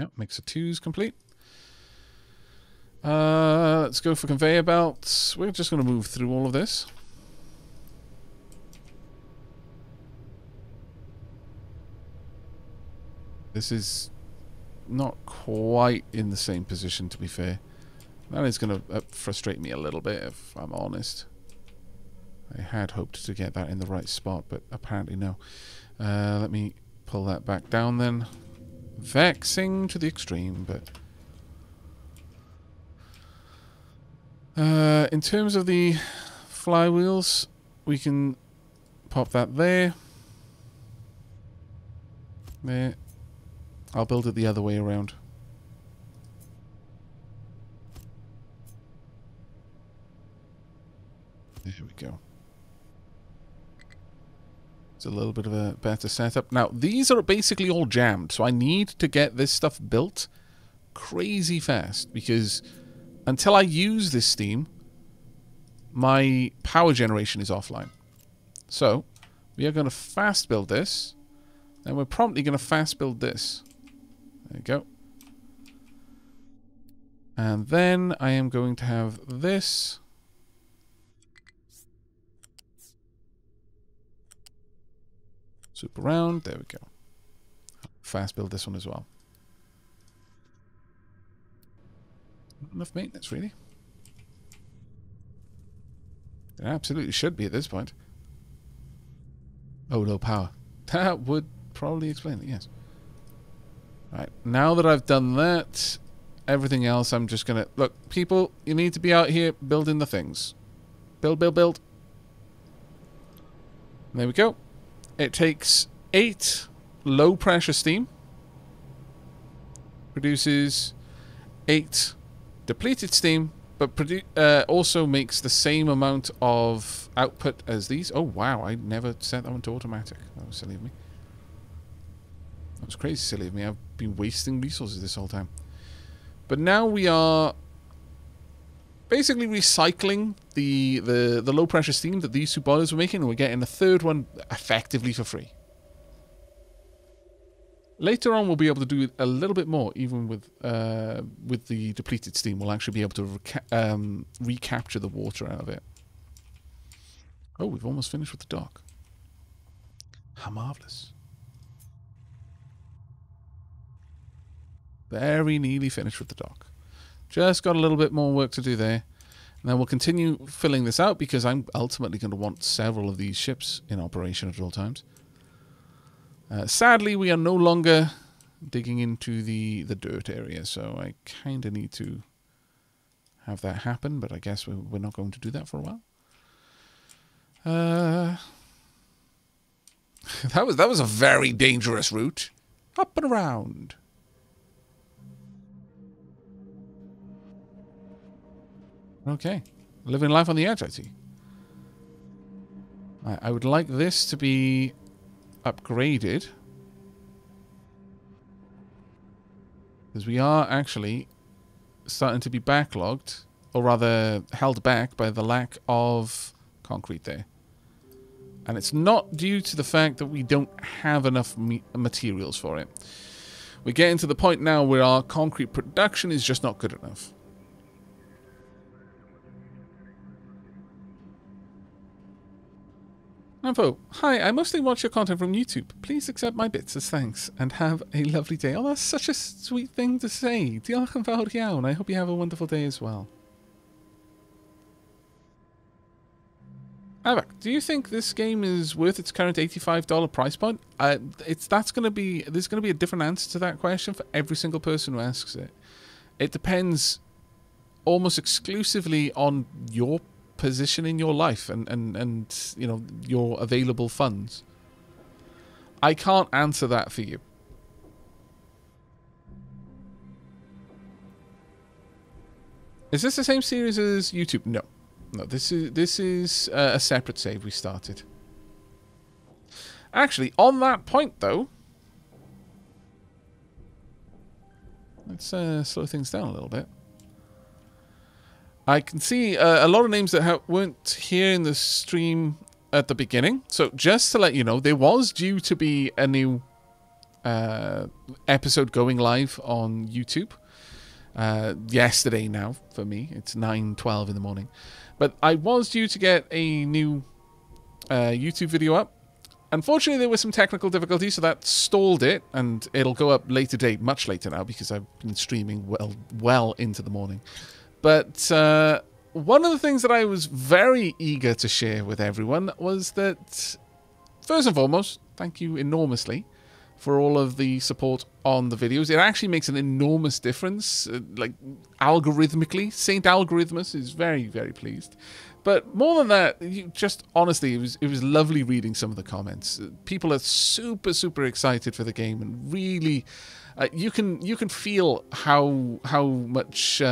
Yep, mixer 2's complete. Let's go for conveyor belts. We're just going to move through all of this. This is not quite in the same position, to be fair. That is going to frustrate me a little bit, if I'm honest. I had hoped to get that in the right spot, but apparently no. Let me pull that back down then. Vexing to the extreme, but... in terms of the flywheels, we can pop that there. There. I'll build it the other way around. There we go. It's a little bit of a better setup. Now, these are basically all jammed, so I need to get this stuff built crazy fast, because until I use this steam, my power generation is offline. So, we are going to fast build this, and we're promptly going to fast build this. There you go. And then I am going to have this. Swoop around. There we go. Fast build this one as well. Not enough maintenance, really. It absolutely should be at this point. Oh, low power. That would probably explain it, yes. Right, now that I've done that, everything else I'm just going to... Look, people, you need to be out here building the things. Build, build, build. There we go. It takes 8 low-pressure steam. Produces 8 depleted steam, but also makes the same amount of output as these. Oh, wow, I never set that one to automatic. That was silly of me. That was crazy silly of me. I've been wasting resources this whole time. But now we are basically recycling the low pressure steam that these 2 boilers were making, and we're getting a third one effectively for free. Later on, we'll be able to do a little bit more, even with the depleted steam. We'll actually be able to recapture the water out of it. Oh, we've almost finished with the dock. How marvellous. Very nearly finished with the dock. Just got a little bit more work to do there. And then we'll continue filling this out, because I'm ultimately going to want several of these ships in operation at all times. Sadly, we are no longer digging into the dirt area, so I kind of need to have that happen, but I guess we're not going to do that for a while. That was a very dangerous route. Up and around. Okay. Living life on the edge, I see. I would like this to be upgraded, because we are actually starting to be backlogged, or rather held back by the lack of concrete there. And it's not due to the fact that we don't have enough materials for it. We're getting to the point now where our concrete production is just not good enough. Info. Hi, I mostly watch your content from YouTube. Please accept my bits as thanks, and have a lovely day. Oh, that's such a sweet thing to say. Diolch yn fawr iawn. I hope you have a wonderful day as well. Aavak, do you think this game is worth its current $85 price point? There's going to be a different answer to that question for every single person who asks it. It depends almost exclusively on your position in your life and you know, your available funds. I can't answer that for you. Is this the same series as YouTube? No. No, this is a separate save we started. Actually, on that point though, let's slow things down a little bit. I can see a lot of names that weren't here in the stream at the beginning. So just to let you know, there was due to be a new episode going live on YouTube. Yesterday now for me. It's 9:12 in the morning. But I was due to get a new YouTube video up. Unfortunately, there were some technical difficulties, so that stalled it, and it'll go up later date, much later now, because I've been streaming well into the morning. But one of the things that I was very eager to share with everyone was that, first and foremost, thank you enormously for all of the support on the videos. It actually makes an enormous difference, like algorithmically. Saint Algorithmus is very, very pleased. But more than that, just honestly, it was lovely reading some of the comments. People are super, super excited for the game, and really, you can feel how much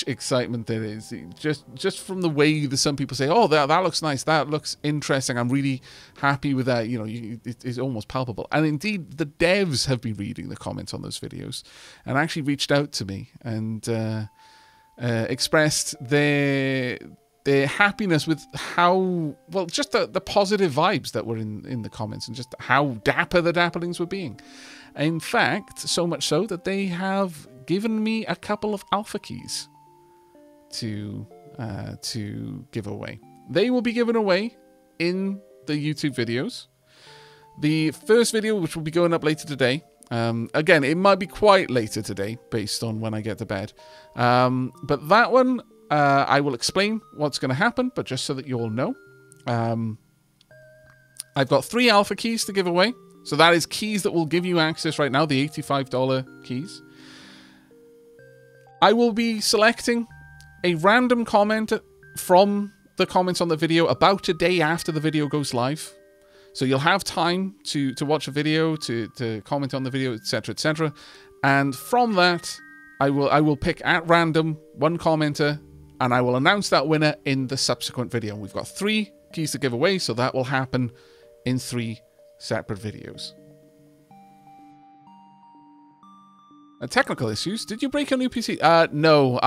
excitement there is. Just from the way that some people say, "Oh, that looks nice. That looks interesting. I'm really happy with that." You know, it's almost palpable. And indeed, the devs have been reading the comments on those videos and actually reached out to me and expressed their happiness with how, well, just the positive vibes that were in the comments, and just how dapper the Dapperlings were being. In fact, so much so that they have given me a couple of alpha keys to give away. They will be given away in the YouTube videos. The first video, which will be going up later today, again, it might be quite later today based on when I get to bed. But that one, I will explain what's going to happen, but just so that you all know. I've got 3 alpha keys to give away. So that is keys that will give you access right now, the $85 keys. I will be selecting a random comment from the comments on the video about a day after the video goes live. So you'll have time to watch a video, to comment on the video, etc., etc. And from that, I will pick at random one commenter, and I will announce that winner in the subsequent video. We've got 3 keys to give away, so that will happen in 3 separate videos. Technical issues. Did you break your new PC? No.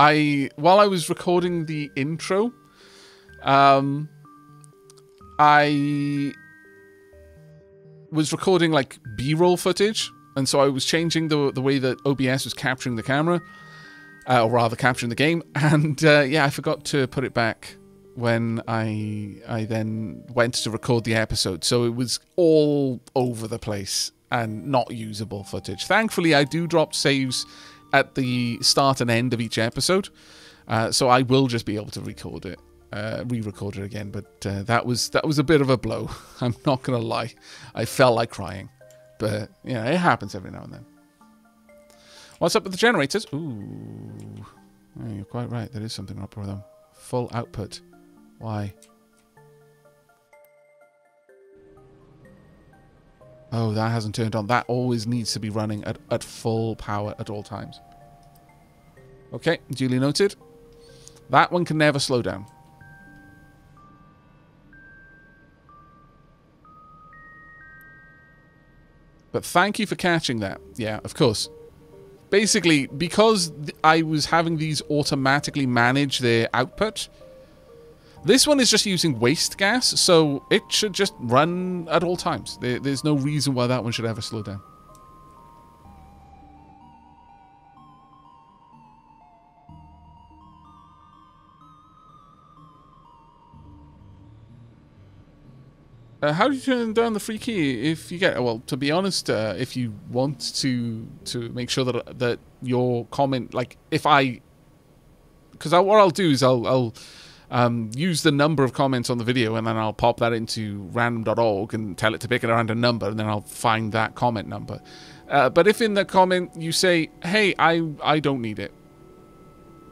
While I was recording the intro, I was recording like B-roll footage, and so I was changing the way that OBS was capturing the camera, or rather capturing the game, and yeah, I forgot to put it back when I then went to record the episode, so it was all over the place and not usable footage. Thankfully, I do drop saves at the start and end of each episode, so I will just be able to record it, re-record it again. But that was a bit of a blow. I'm not gonna lie, I felt like crying, but yeah, it happens every now and then. What's up with the generators? Ooh, oh, you're quite right. There is something up with them. Full output. Why? Oh, that hasn't turned on. That always needs to be running at full power at all times. Okay, duly noted. That one can never slow down. But thank you for catching that. Yeah, of course. Basically, because I was having these automatically manage their output, this one is just using waste gas, so it should just run at all times. There's no reason why that one should ever slow down. How do you turn down the free key if you get... Well, to be honest, if you want to make sure that your comment... Like, if I... Because what I'll do is I'll use the number of comments on the video, and then I'll pop that into random.org and tell it to pick a random number, and then I'll find that comment number. But if in the comment you say, hey, I don't need it,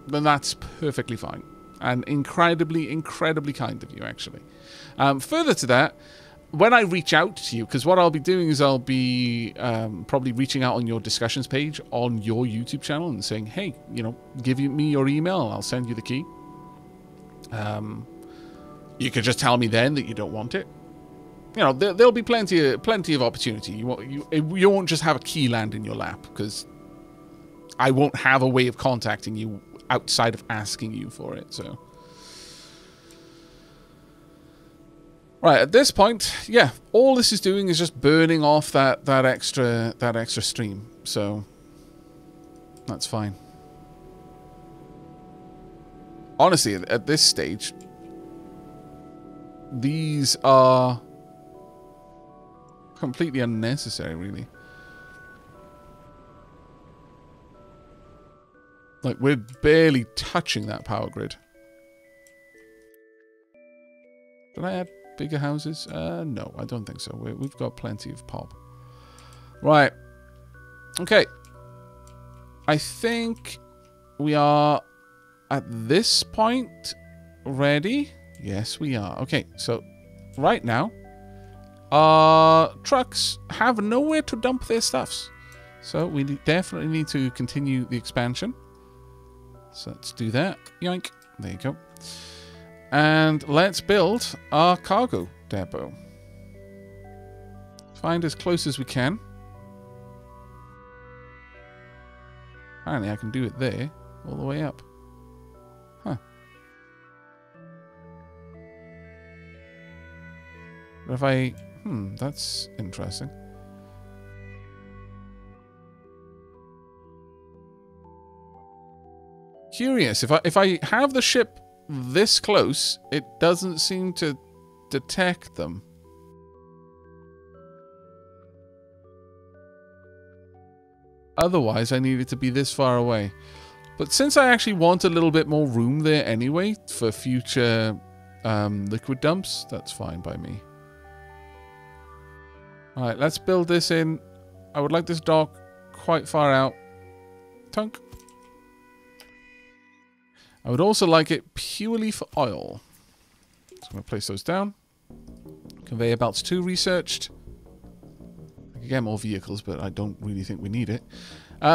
then that's perfectly fine. And incredibly, incredibly kind of you, actually. Further to that, when I reach out to you, because what I'll be doing is I'll be probably reaching out on your discussions page on your YouTube channel and saying, hey, you know, give me your email, I'll send you the key. You could just tell me then that you don't want it. You know, there'll be plenty of opportunity. You won't just have a key land in your lap, because I won't have a way of contacting you outside of asking you for it. So, Right, at this point, yeah, all this is doing is just burning off that extra stream. So that's fine. Honestly, at this stage, these are completely unnecessary, really. Like, we're barely touching that power grid. Did I add bigger houses? No, I don't think so. We've got plenty of pop. Right. Okay. I think we are at this point ready. Yes, we are. Okay, so right now, our trucks have nowhere to dump their stuffs. So we definitely need to continue the expansion. So let's do that. Yoink. There you go. And let's build our cargo depot. Find as close as we can. Apparently I can do it there, all the way up. Huh. But if I... that's interesting. Curious. If I have the ship this close, it doesn't seem to detect them. Otherwise, I need it to be this far away. But since I actually want a little bit more room there anyway for future liquid dumps, that's fine by me. Alright, let's build this in. I would like this dock quite far out. Tunk. I would also like it purely for oil. So I'm going to place those down. Conveyor belts 2 researched. I can get more vehicles, but I don't really think we need it.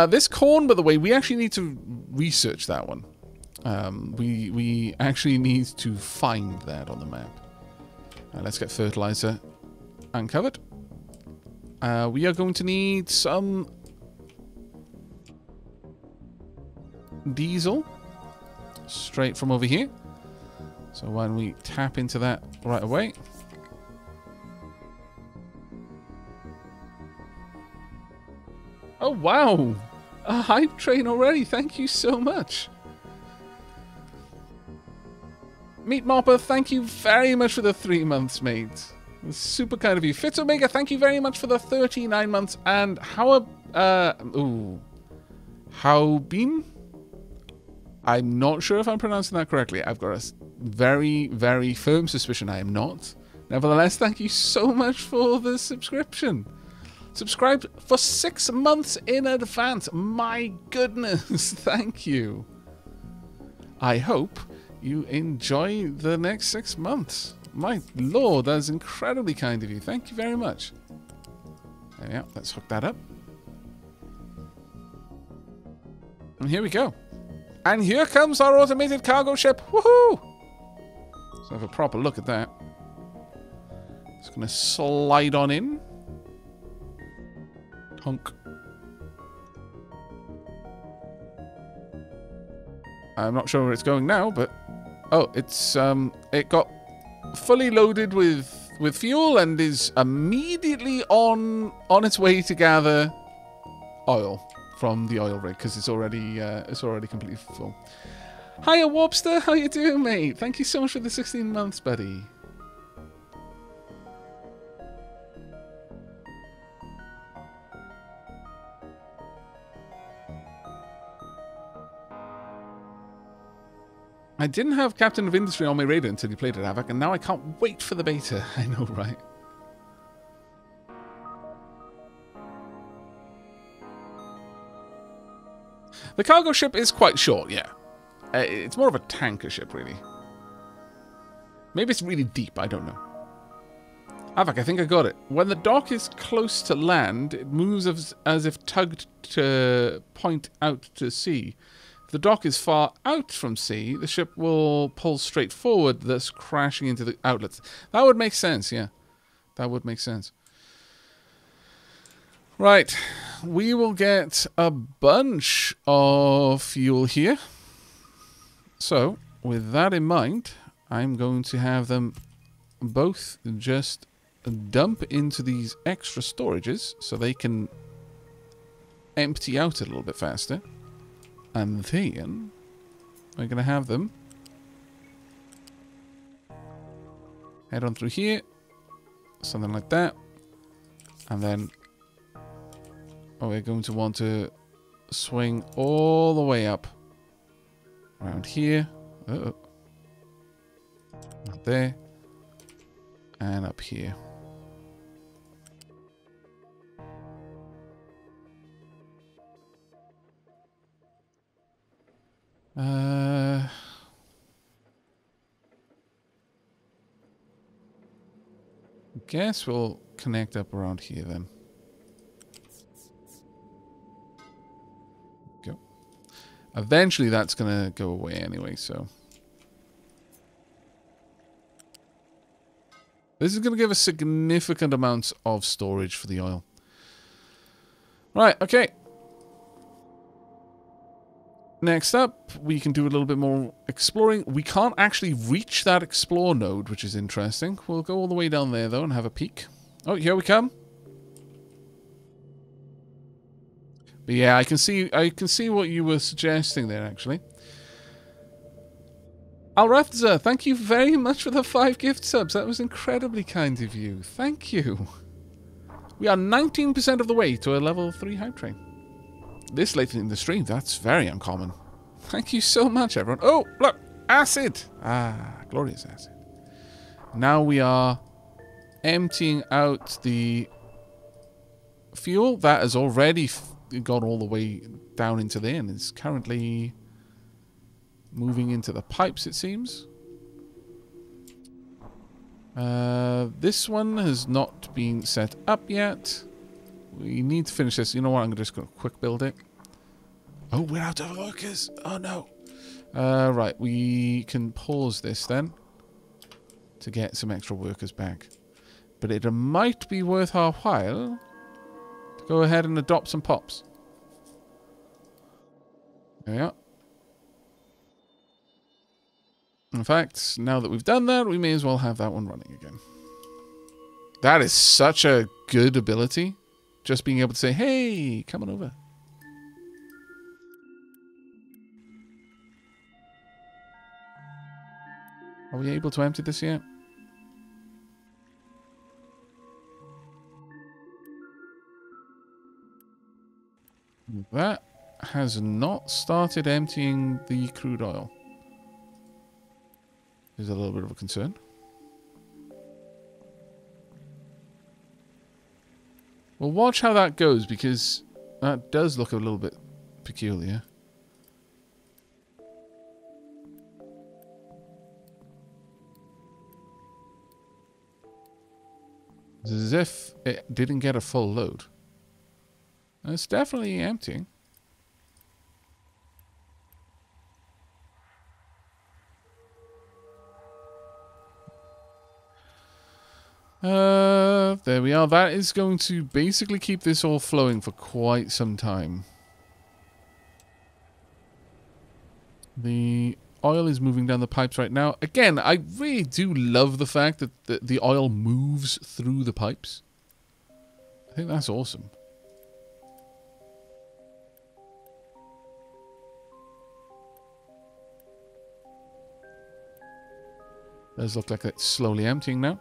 This corn, by the way, we actually need to research that one. We actually need to find that on the map. Let's get fertilizer uncovered. We are going to need some diesel straight from over here. So why don't we tap into that right away? Oh, wow. A hype train already. Thank you so much. Meat Mopper, thank you very much for the 3 months, mate. That's super kind of you. Fitz Omega, thank you very much for the 39 months. And Haubin? I'm not sure if I'm pronouncing that correctly. I've got a very, very firm suspicion I am not. Nevertheless, thank you so much for the subscription. Subscribed for 6 months in advance. My goodness, thank you. I hope you enjoy the next 6 months. My lord, that is incredibly kind of you. Thank you very much. There we are. Let's hook that up. And here we go. And here comes our automated cargo ship. Woohoo! Let's have a proper look at that. Just going to slide on in. Honk. I'm not sure where it's going now, but... Oh, it's, it got fully loaded with fuel and is immediately on its way to gather oil from the oil rig, because it's already completely full. Hiya, Warpster. How you doing, mate? Thank you so much for the 16 months, buddy. I didn't have Captain of Industry on my radar until you played at Aavak, and now I can't wait for the beta. I know, right? The cargo ship is quite short, yeah. It's more of a tanker ship, really. Maybe it's really deep, I don't know. Aavak, I think I got it. When the dock is close to land, it moves as if tugged to point out to sea. If the dock is far out from sea, the ship will pull straight forward, thus crashing into the outlets. That would make sense, yeah. That would make sense. Right. We will get a bunch of fuel here. So, with that in mind, I'm going to have them both just dump into these extra storages so they can empty out a little bit faster. And then we're going to have them head on through here. Something like that. And then we're going to want to swing all the way up around here. Uh-oh. Not there. And up here. Guess we'll connect up around here then. Go. Eventually that's going to go away anyway, so. This is going to give us significant amounts of storage for the oil. Right, okay. Next up, we can do a little bit more exploring. We can't actually reach that explore node, which is interesting. We'll go all the way down there, though, and have a peek. Oh, here we come. But yeah, I can see what you were suggesting there, actually. Alrafza, thank you very much for the 5 gift subs. That was incredibly kind of you. Thank you. We are 19% of the way to a level 3 hype train. This late in the stream, that's very uncommon. Thank you so much, everyone. Oh, look, acid. Ah, glorious acid. Now we are emptying out the fuel that has already gone all the way down into there and is currently moving into the pipes, it seems. This one has not been set up yet. We need to finish this. You know what? I'm just going to quick build it. Oh, we're out of workers. Oh, no. Right. We can pause this then to get some extra workers back. But it might be worth our while to go ahead and adopt some pops. There we are. In fact, now that we've done that, we may as well have that one running again. That is such a good ability. Just being able to say, hey, come on over. Are we able to empty this yet? That has not started emptying the crude oil. Is a little bit of a concern. Well, watch how that goes, because that does look a little bit peculiar. It's as if it didn't get a full load. And it's definitely emptying. There we are. That is going to basically keep this all flowing for quite some time. The oil is moving down the pipes right now. Again, I really do love the fact that the oil moves through the pipes. I think that's awesome. Does look like it's slowly emptying now.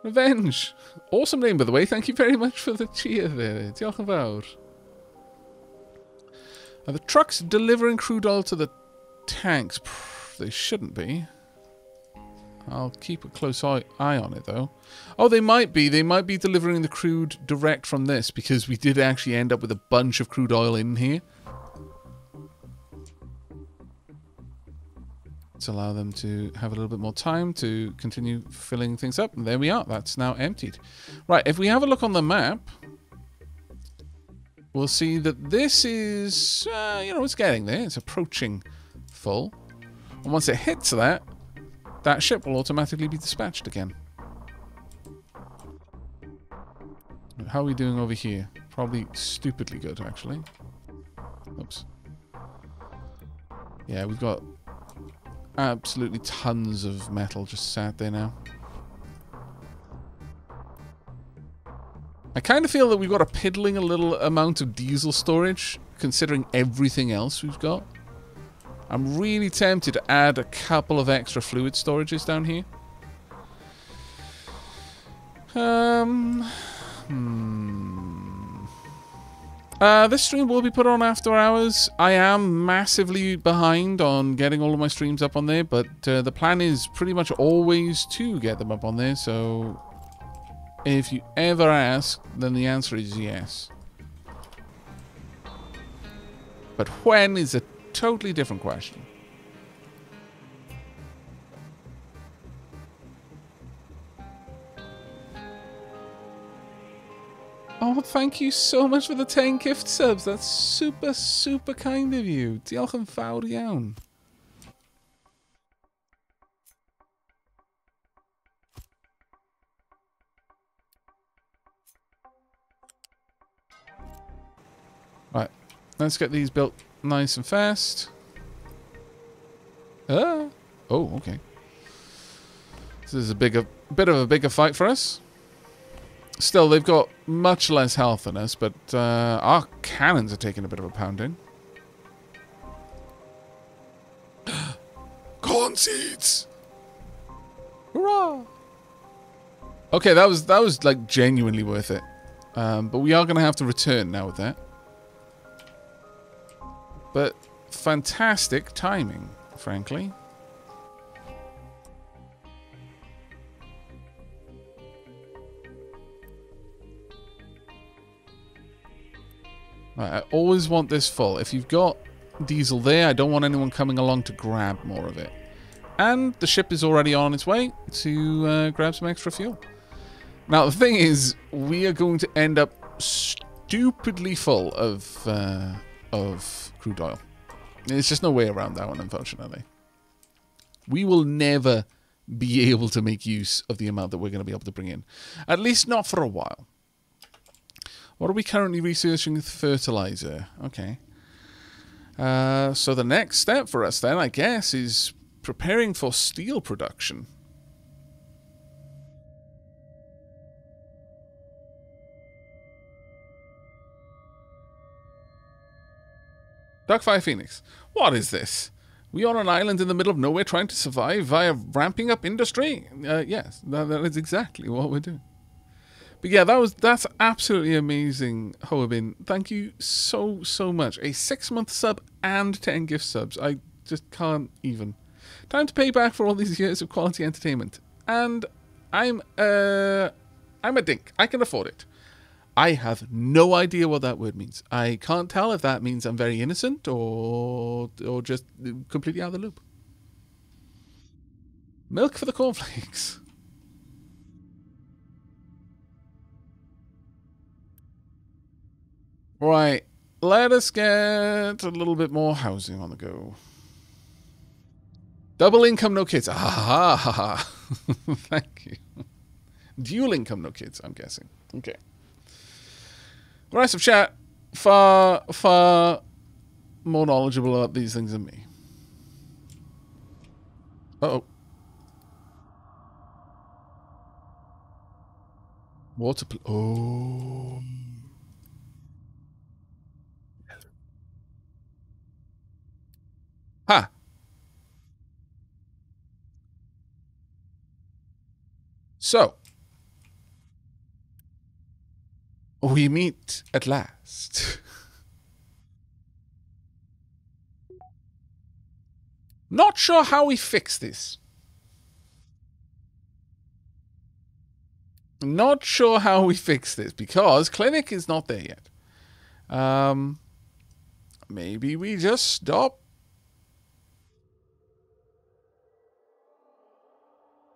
Revenge! Awesome name, by the way. Thank you very much for the cheer there. Diolch yn fawr. Are the trucks delivering crude oil to the tanks? They shouldn't be. I'll keep a close eye on it, though. Oh, they might be. They might be delivering the crude direct from this, because we did actually end up with a bunch of crude oil in here. Let's allow them to have a little bit more time to continue filling things up. And there we are. That's now emptied. Right, if we have a look on the map, we'll see that this is, you know, it's getting there. It's approaching full. And once it hits that, that ship will automatically be dispatched again. How are we doing over here? Probably stupidly good, actually. Oops. Yeah, we've got absolutely tons of metal just sat there now. I kind of feel that we've got a piddling a little amount of diesel storage, considering everything else we've got. I'm really tempted to add a couple of extra fluid storages down here. This stream will be put on after hours. I am massively behind on getting all of my streams up on there, but the plan is pretty much always to get them up on there, so if you ever ask, then the answer is yes. But when is a totally different question. Oh, thank you so much for the 10 gift subs. That's super, super kind of you. Diolch yn fawr iawn. Right, let's get these built nice and fast. Oh, okay. This is a bit of a bigger fight for us. Still, they've got much less health than us, but our cannons are taking a bit of a pounding. Corn seeds! Hurrah! Okay, that was like genuinely worth it. But we are going to have to return now with that. But fantastic timing, frankly. Right, I always want this full. If you've got diesel there, I don't want anyone coming along to grab more of it. And the ship is already on its way to grab some extra fuel. Now, the thing is, we are going to end up stupidly full of crude oil. There's just no way around that one, unfortunately. We will never be able to make use of the amount that we're going to be able to bring in. At least not for a while. What are we currently researching with fertilizer? Okay. So the next step for us then, I guess, is preparing for steel production. Darkfire Phoenix. What is this? We are on an island in the middle of nowhere trying to survive via ramping up industry? Yes, that is exactly what we're doing. But yeah, that's absolutely amazing, Hoabin. Thank you so, so much. A 6-month sub and 10 gift subs. I just can't even. Time to pay back for all these years of quality entertainment. And I'm a dink. I can afford it. I have no idea what that word means. I can't tell if that means I'm very innocent or just completely out of the loop. Milk for the cornflakes. Right, let us get a little bit more housing on the go. Double income, no kids. Ah, ha, ha. Thank you. Dual income, no kids, I'm guessing. Okay. The rest of chat, far, far more knowledgeable about these things than me. Uh-oh. Water... Oh... Ha! So, we meet at last. Not sure how we fix this. Not sure how we fix this, because clinic is not there yet. Maybe we just stop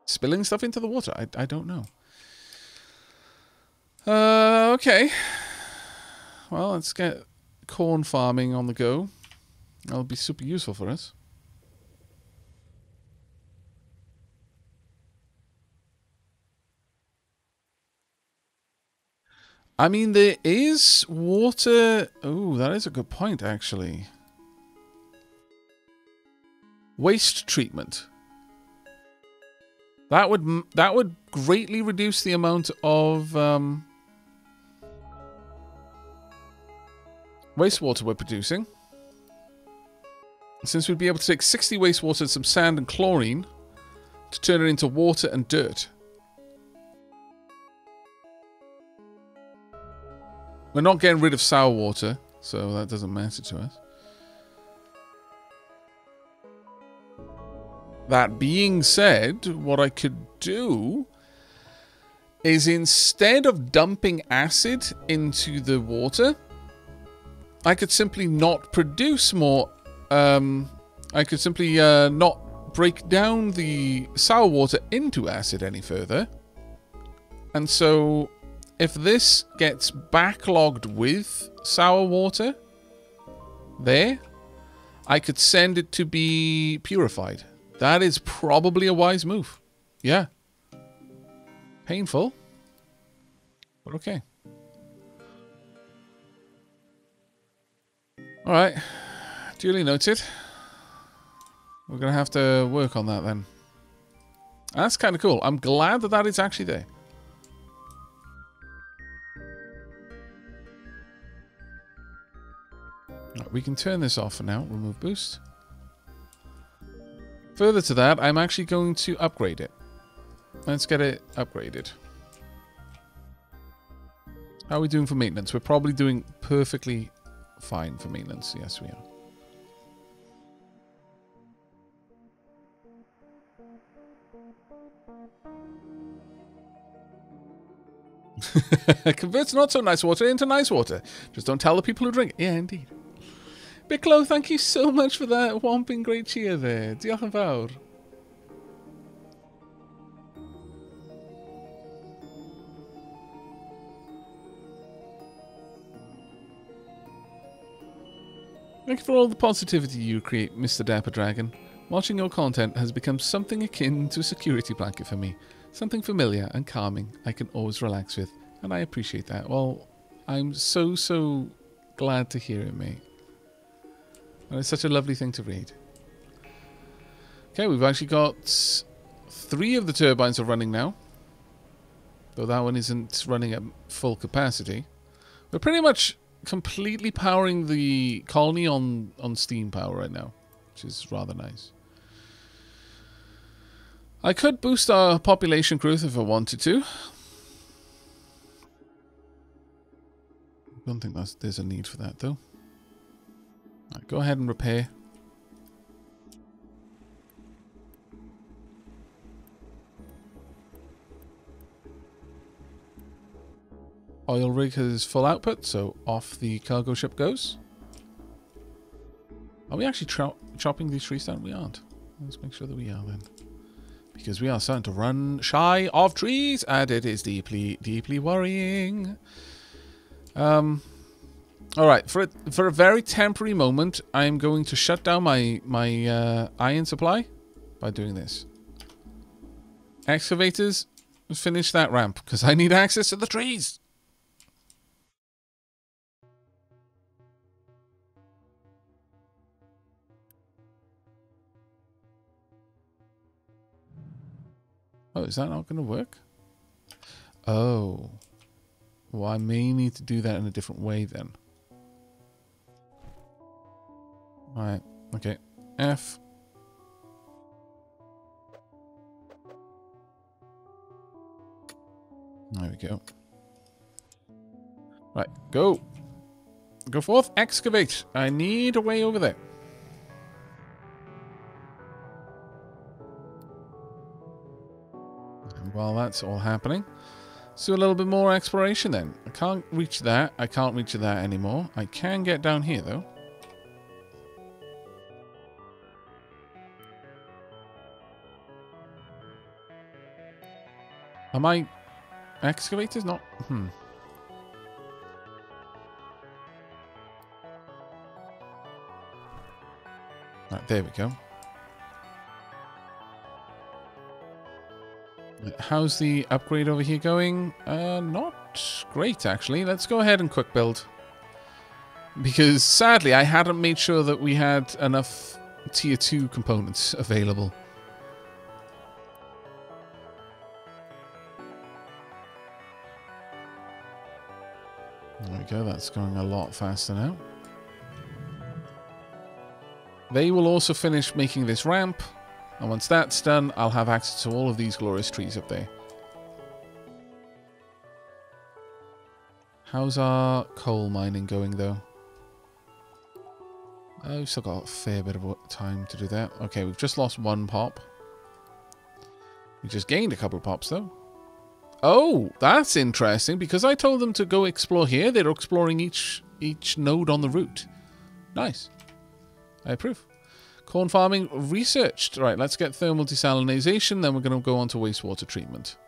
spilling stuff into the water. I don't know. Okay. Well, let's get corn farming on the go. That'll be super useful for us. I mean, there is water... Oh, that is a good point, actually. Waste treatment. That would greatly reduce the amount of wastewater we're producing. Since we'd be able to take 60 wastewater, some sand and chlorine to turn it into water and dirt. We're not getting rid of sour water, so that doesn't matter to us. That being said, what I could do is instead of dumping acid into the water, I could simply not produce more. I could simply not break down the sour water into acid any further. And so if this gets backlogged with sour water there, I could send it to be purified. That is probably a wise move. Yeah. Painful. But okay. Alright. Duly noted. We're going to have to work on that then. That's kind of cool. I'm glad that that is actually there. Right, we can turn this off for now. Remove boost. Further to that, I'm actually going to upgrade it. Let's get it upgraded. How are we doing for maintenance? We're probably doing perfectly fine for maintenance. Yes, we are. Converts not so nice water into nice water. Just don't tell the people who drink it. Yeah, indeed. Bicklow, thank you so much for that whomping great cheer there. Diolch yn fawr. Thank you for all the positivity you create, Mr. Dapper Dragon. Watching your content has become something akin to a security blanket for me. Something familiar and calming I can always relax with, and I appreciate that. Well, I'm so glad to hear it, mate. And it's such a lovely thing to read. Okay, we've actually got 3 of the turbines are running now. Though that one isn't running at full capacity. We're pretty much completely powering the colony on steam power right now, which is rather nice. I could boost our population growth if I wanted to. I don't think there's a need for that though. Right, go ahead and repair. Oil rig has full output, so off the cargo ship goes. Are we actually chopping these trees down? We aren't. Let's make sure that we are then. Because we are starting to run shy of trees, and it is deeply worrying. Alright, for a very temporary moment, I'm going to shut down my iron supply by doing this. Excavators, finish that ramp, because I need access to the trees! Oh, is that not going to work? Oh. Well, I may need to do that in a different way then. Alright, okay. F. There we go. Right, go. Go forth, excavate. I need a way over there. And while that's all happening, let's do a little bit more exploration then. I can't reach that. I can't reach that anymore. I can get down here though. Are my excavators not? Right, there we go. How's the upgrade over here going? Not great, actually. Let's go ahead and quick build. Because, sadly, I hadn't made sure that we had enough tier 2 components available. There we go, that's going a lot faster now. They will also finish making this ramp, and once that's done, I'll have access to all of these glorious trees up there. How's our coal mining going, though? Oh, we've still got a fair bit of time to do that. Okay, we've just lost one pop. We just gained a couple of pops, though. Oh, that's interesting, because I told them to go explore here. They're exploring each node on the route. Nice. I approve. Corn farming researched. Right, let's get thermal desalinization, then we're going to go on to wastewater treatment.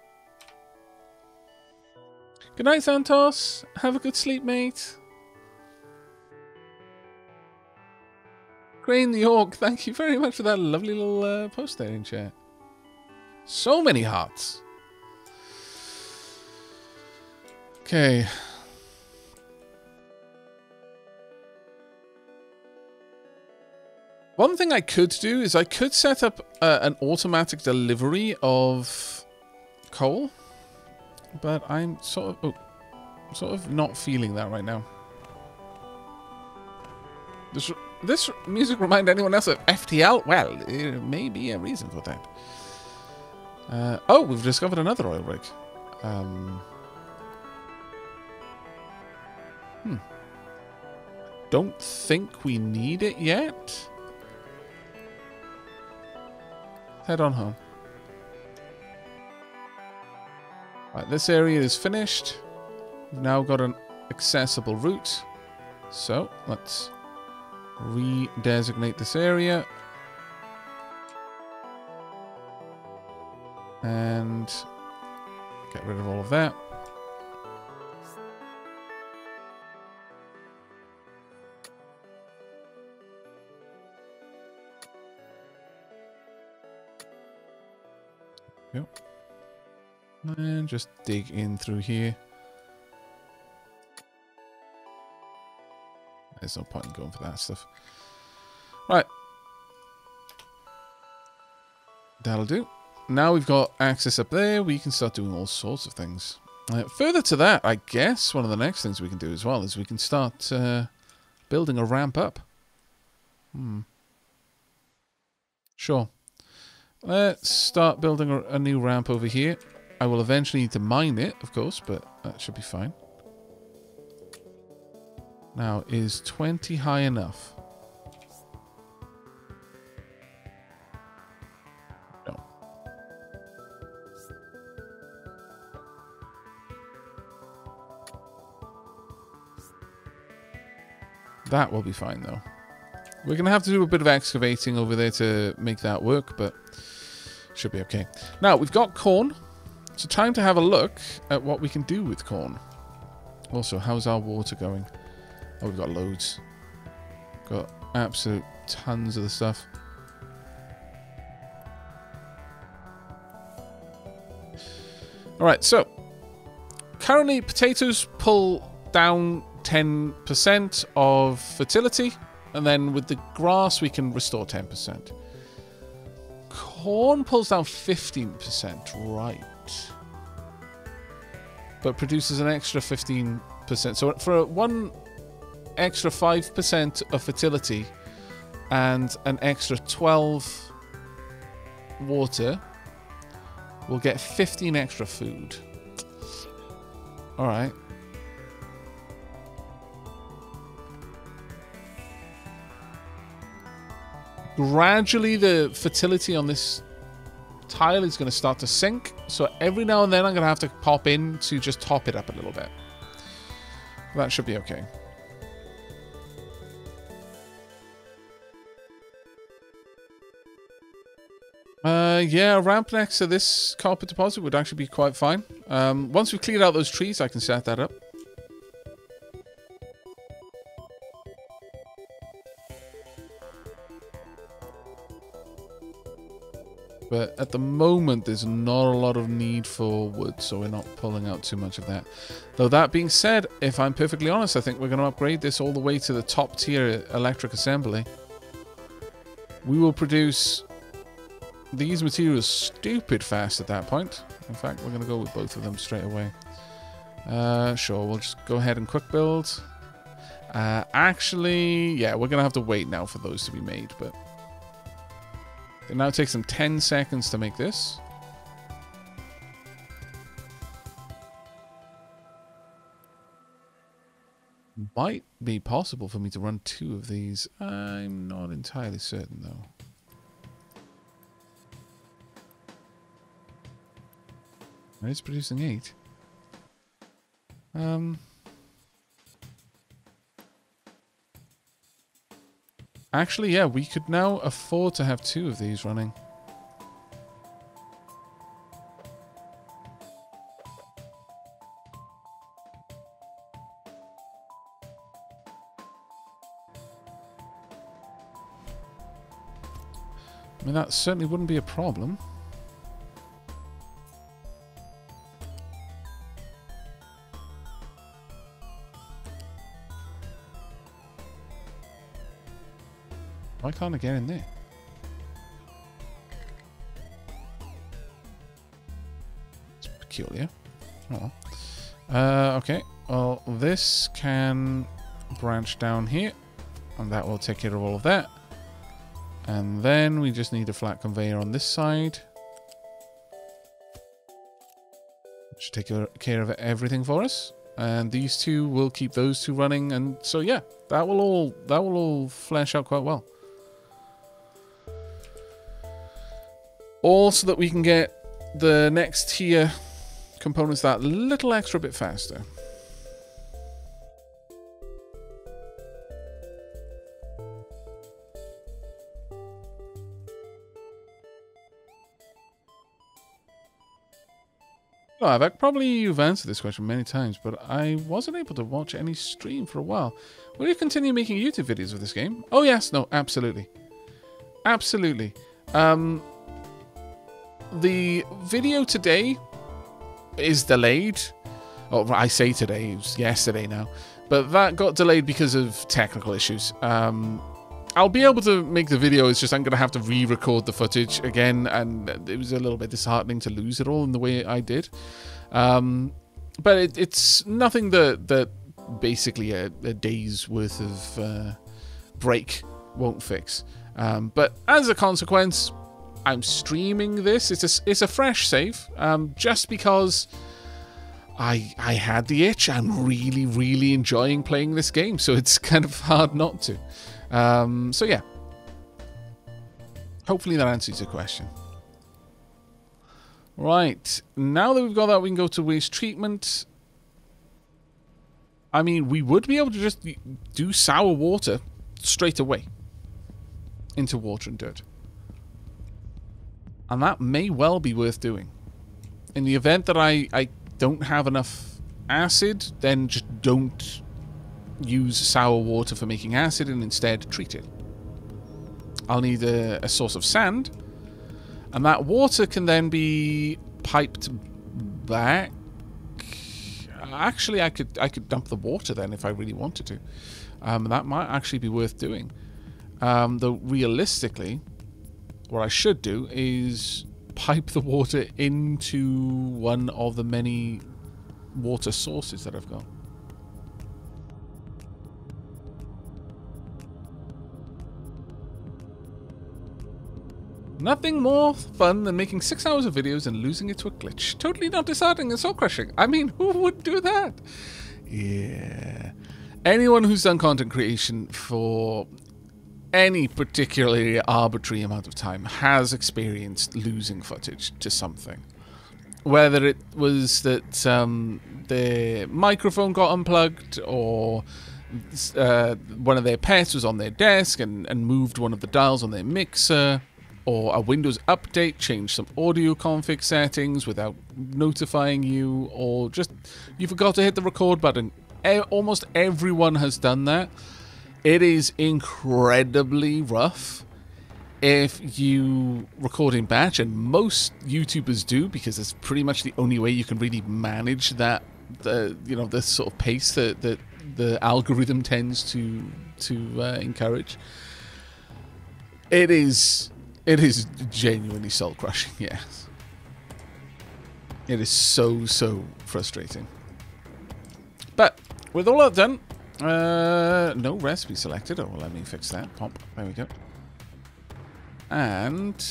Good night, Santos. Have a good sleep, mate. Crane New York, thank you very much for that lovely little post there in chat. So many hearts. Okay. One thing I could do is I could set up an automatic delivery of coal. But I'm sort of not feeling that right now. This music remind anyone else of FTL? Well, there may be a reason for that. Oh, we've discovered another oil rig. Don't think we need it yet. Head on home. Right, this area is finished. We've now got an accessible route. So, let's redesignate this area. And get rid of all of that. Yep. And just dig in through here. There's no point in going for that stuff. Right. That'll do. Now we've got access up there. We can start doing all sorts of things. Further to that, I guess one of the next things we can do as well is we can start building a ramp up. Sure. Let's start building a new ramp over here. I will eventually need to mine it, of course, but that should be fine. Now, is 20 high enough? No. That will be fine, though. We're going to have to do a bit of excavating over there to make that work, but should be okay. Now, we've got corn. So time to have a look at what we can do with corn. Also, how's our water going? Oh, we've got loads. Got absolute tons of the stuff. Alright, so currently potatoes pull down 10% of fertility, and then with the grass we can restore 10%. Corn pulls down 15%, right. But produces an extra 15%. So for one extra 5% of fertility and an extra 12 water, we'll get 15 extra food. Alright. Gradually the fertility on this tile is going to start to sink, so every now and then I'm going to have to pop in to just top it up a little bit. That should be okay. Yeah, a ramp next to this carpet deposit would actually be quite fine. Once we've cleared out those trees, I can set that up. But at the moment, there's not a lot of need for wood, so we're not pulling out too much of that. Though that being said, if I'm perfectly honest, I think we're going to upgrade this all the way to the top tier electric assembly. We will produce these materials stupid fast at that point. In fact, we're going to go with both of them straight away. Sure, we'll just go ahead and quick build. Actually, yeah, we're going to have to wait now for those to be made, but it now takes them 10 seconds to make this. Might be possible for me to run 2 of these. I'm not entirely certain, though. It's producing 8. Actually, yeah, we could now afford to have 2 of these running. I mean, that certainly wouldn't be a problem. Why can't I get in there? It's peculiar. Oh well. Okay. Well, this can branch down here, and that will take care of all of that. And then we just need a flat conveyor on this side. Should take care of everything for us. And these 2 will keep those 2 running, and so yeah, that will all flesh out quite well. All so that we can get the next tier components that little extra bit faster. Oh, Aavak, probably you've answered this question many times, but I wasn't able to watch any stream for a while. Will you continue making YouTube videos of this game? Oh yes, no, absolutely. Absolutely. The video today is delayed. Oh, I say today, it was yesterday now. But that got delayed because of technical issues. I'll be able to make the video, it's just I'm going to have to re-record the footage again, and it was a little bit disheartening to lose it all in the way I did. But it's nothing that basically a day's worth of break won't fix. But as a consequence, I'm streaming this. It's a fresh save, just because I had the itch. I'm really, really enjoying playing this game, so it's kind of hard not to. So yeah, hopefully that answers your question. Right, now that we've got that, we can go to waste treatment. I mean, we would be able to just do sour water straight away into water and dirt. And that may well be worth doing. In the event that I don't have enough acid, then just don't use sour water for making acid and instead treat it. I'll need a source of sand, and that water can then be piped back. Actually, I could dump the water then if I really wanted to. That might actually be worth doing. Though realistically, what I should do is pipe the water into one of the many water sources that I've got. Nothing more fun than making 6 hours of videos and losing it to a glitch. Totally not disheartening and soul crushing. I mean, who would do that? Yeah. Anyone who's done content creation for any particularly arbitrary amount of time has experienced losing footage to something. Whether it was that the microphone got unplugged, or one of their pets was on their desk and moved one of the dials on their mixer, or a Windows update changed some audio config settings without notifying you, or just you forgot to hit the record button. Almost everyone has done that. It is incredibly rough if you record in batch, and most YouTubers do, because it's pretty much the only way you can really manage that, the sort of pace that the algorithm tends to encourage. It is genuinely soul crushing. Yes, it is so frustrating. But with all that done, no recipe selected. Oh, well, let me fix that. Pop. There we go. And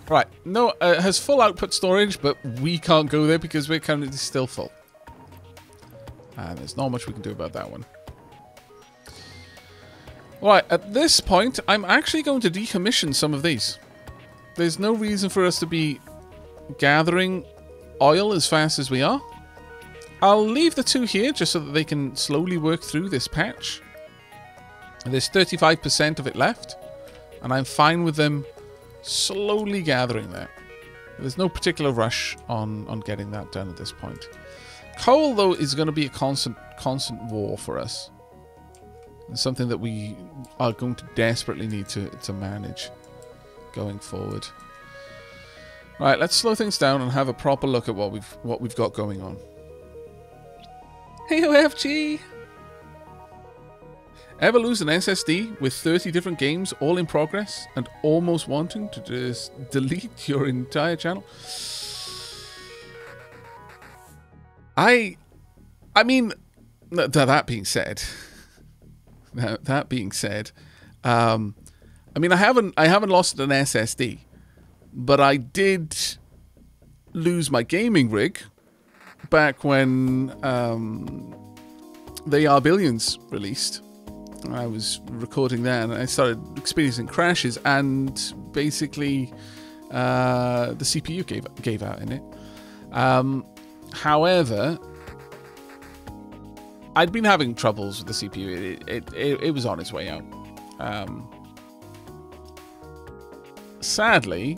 right, no, it has full output storage, but we can't go there because we're currently still full. And there's not much we can do about that one. Right, at this point, I'm actually going to decommission some of these. There's no reason for us to be gathering oil as fast as we are. I'll leave the 2 here just so that they can slowly work through this patch. There's 35% of it left, and I'm fine with them slowly gathering that. There's no particular rush on getting that done at this point. Coal, though, is going to be a constant war for us. It's something that we are going to desperately need to manage going forward. Right, let's slow things down and have a proper look at what we've got going on. Hey, OFG! Ever lose an SSD with 30 different games all in progress and almost wanting to just delete your entire channel? I mean, that being said, I mean, I haven't lost an SSD, but I did lose my gaming rig back when the Are Billions released. I was recording that and I started experiencing crashes, and basically the CPU gave out in it. However, I'd been having troubles with the CPU. It was on its way out. Sadly,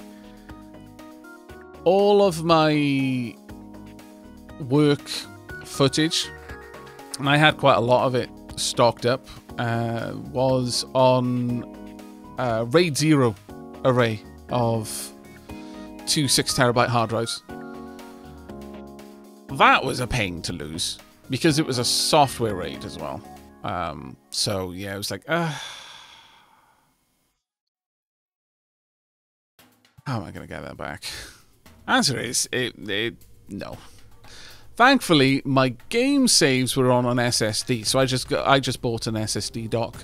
all of my work footage, and I had quite a lot of it stocked up, was on RAID 0 array of 2 6TB hard drives. That was a pain to lose because it was a software RAID as well. So yeah, it was like, how am I going to get that back? Answer is, no. Thankfully, my game saves were on an SSD, so I just bought an SSD dock,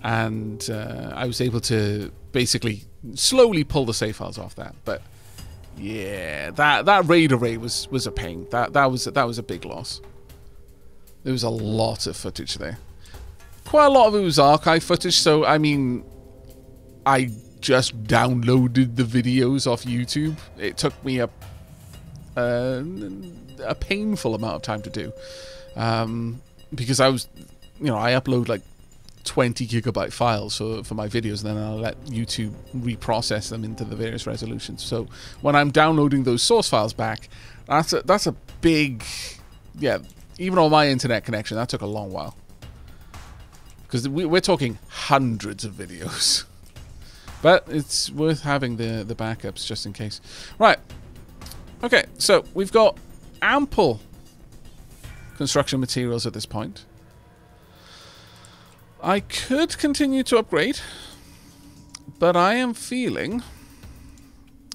and I was able to basically slowly pull the save files off that. But yeah, that RAID array was a pain. That was a big loss. There was a lot of footage there. Quite a lot of it was archive footage, so I mean, I just downloaded the videos off YouTube. It took me a painful amount of time to do, because I upload like 20 GB files for my videos, and then I'll let YouTube reprocess them into the various resolutions. So when I'm downloading those source files back, that's a big, yeah, even on my internet connection, that took a long while, because we're talking hundreds of videos. But it's worth having the backups just in case. Right. Okay, so we've got ample construction materials at this point. I could continue to upgrade, but I am feeling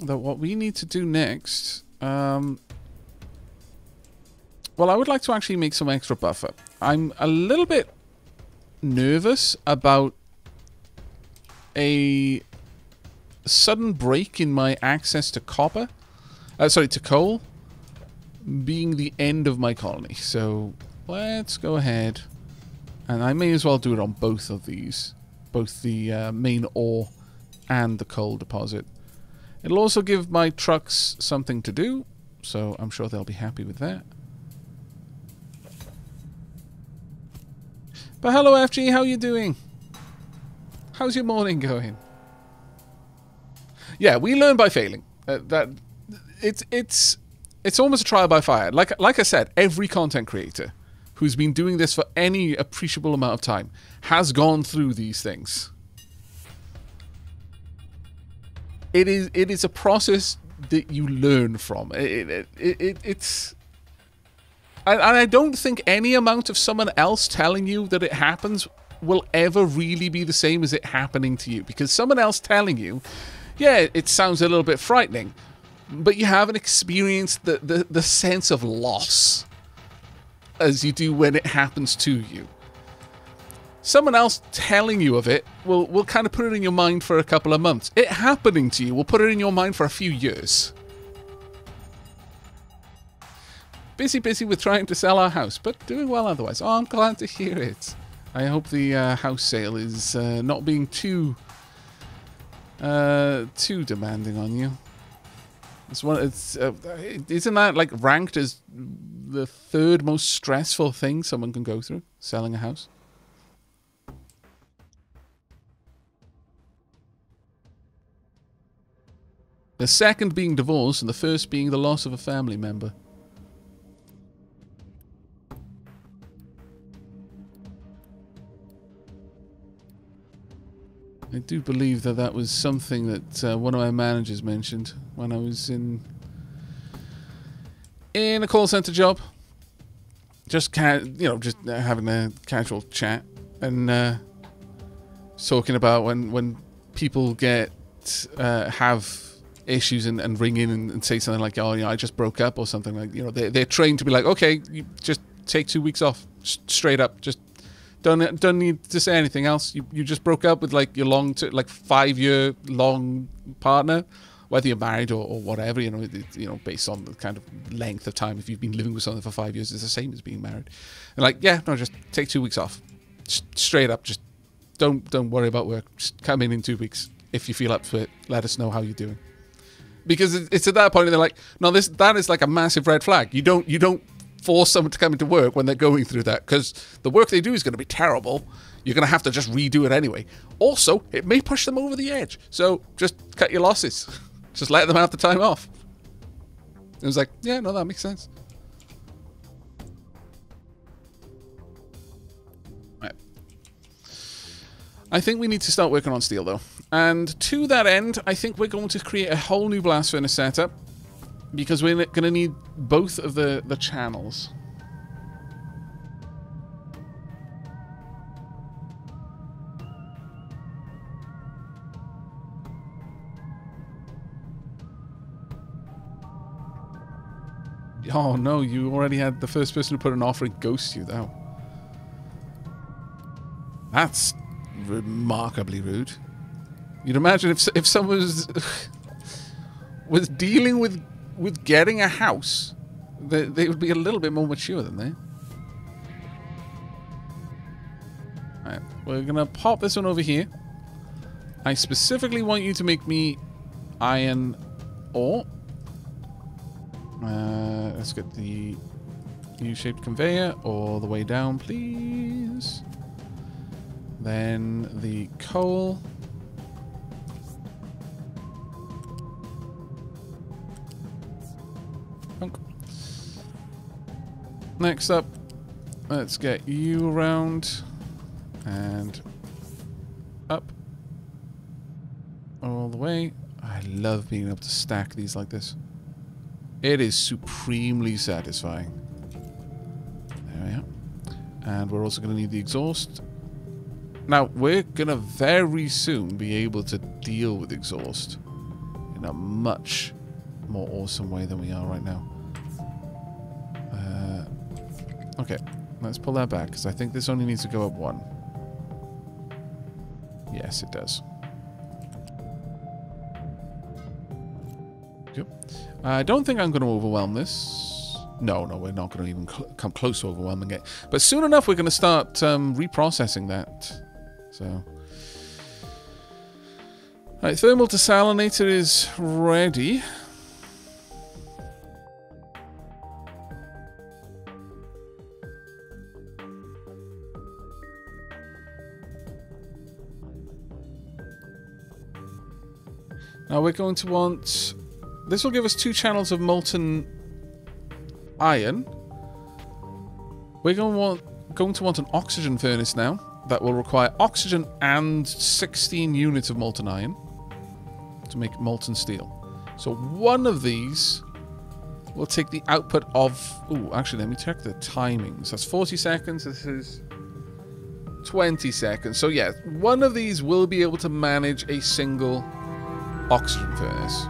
that what we need to do next... well, I would like to actually make some extra buffer. I'm a little bit nervous about a sudden break in my access to copper. To coal being the end of my colony. So let's go ahead, and I may as well do it on both of these, both the main ore and the coal deposit. It'll also give my trucks something to do, so I'm sure they'll be happy with that. But hello FG, how you doing? How's your morning going? Yeah, we learn by failing. It's almost a trial by fire. Like I said, every content creator who's been doing this for any appreciable amount of time has gone through these things. It is a process that you learn from. It's and I don't think any amount of someone else telling you that it happens will ever really be the same as it happening to you. Because someone else telling you, yeah, it sounds a little bit frightening, but you haven't experienced the sense of loss as you do when it happens to you. Someone else telling you of it will kind of put it in your mind for a couple of months. It happening to you will put it in your mind for a few years. Busy with trying to sell our house, but doing well otherwise. Oh, I'm glad to hear it. I hope the house sale is not being too demanding on you. Isn't that like ranked as the third most stressful thing someone can go through? Selling a house. The second being divorce, and the first being the loss of a family member. I do believe that was something that one of my managers mentioned when I was in a call center job. Just just having a casual chat and talking about when people have issues and ring in and say something like, oh, I just broke up or something, like, they're trained to be like, okay, you just take 2 weeks off, straight up, just don't need to say anything else. You just broke up with like your 5-year long partner, whether you're married or whatever, based on the kind of length of time. If you've been living with someone for 5 years, it's the same as being married. And like, yeah, no, just take 2 weeks off, straight up. Just don't worry about work. Just come in 2 weeks if you feel up for it. Let us know how you're doing. Because it's at that point they're like, no, that is like a massive red flag. You don't force someone to come into work when they're going through that, because the work they do is going to be terrible. You're going to have to just redo it anyway. Also, it may push them over the edge. So just cut your losses. Just let them have the time off. It was like, yeah, no, that makes sense. Right. I think we need to start working on steel, though. And to that end, I think we're going to create a whole new blast furnace setup, because we're going to need both of the channels. Oh no, you already had the first person who put an offer ghost you, though. That's remarkably rude. You'd imagine if someone was dealing with getting a house, they would be a little bit more mature than they. Alright, we're gonna pop this one over here. I specifically want you to make me iron ore. Let's get the U-shaped conveyor all the way down, please. Then the coal. Next up, let's get you around and up all the way. I love being able to stack these like this. It is supremely satisfying. There we are. And we're also going to need the exhaust. Now, we're going to very soon be able to deal with exhaust in a much more awesome way than we are right now. Okay, let's pull that back, because I think this only needs to go up 1. Yes, it does. Yep. I don't think I'm going to overwhelm this. No, we're not going to even come close to overwhelming it. But soon enough, we're going to start reprocessing that. So, right, thermal desalinator is ready. Now we're going to want... This will give us 2 channels of molten iron. We're going to want an oxygen furnace now. That will require oxygen and 16 units of molten iron to make molten steel. So one of these will take the output of... Ooh, actually, let me check the timings. That's 40 seconds. This is 20 seconds. So yeah, one of these will be able to manage a single oxygen furnace.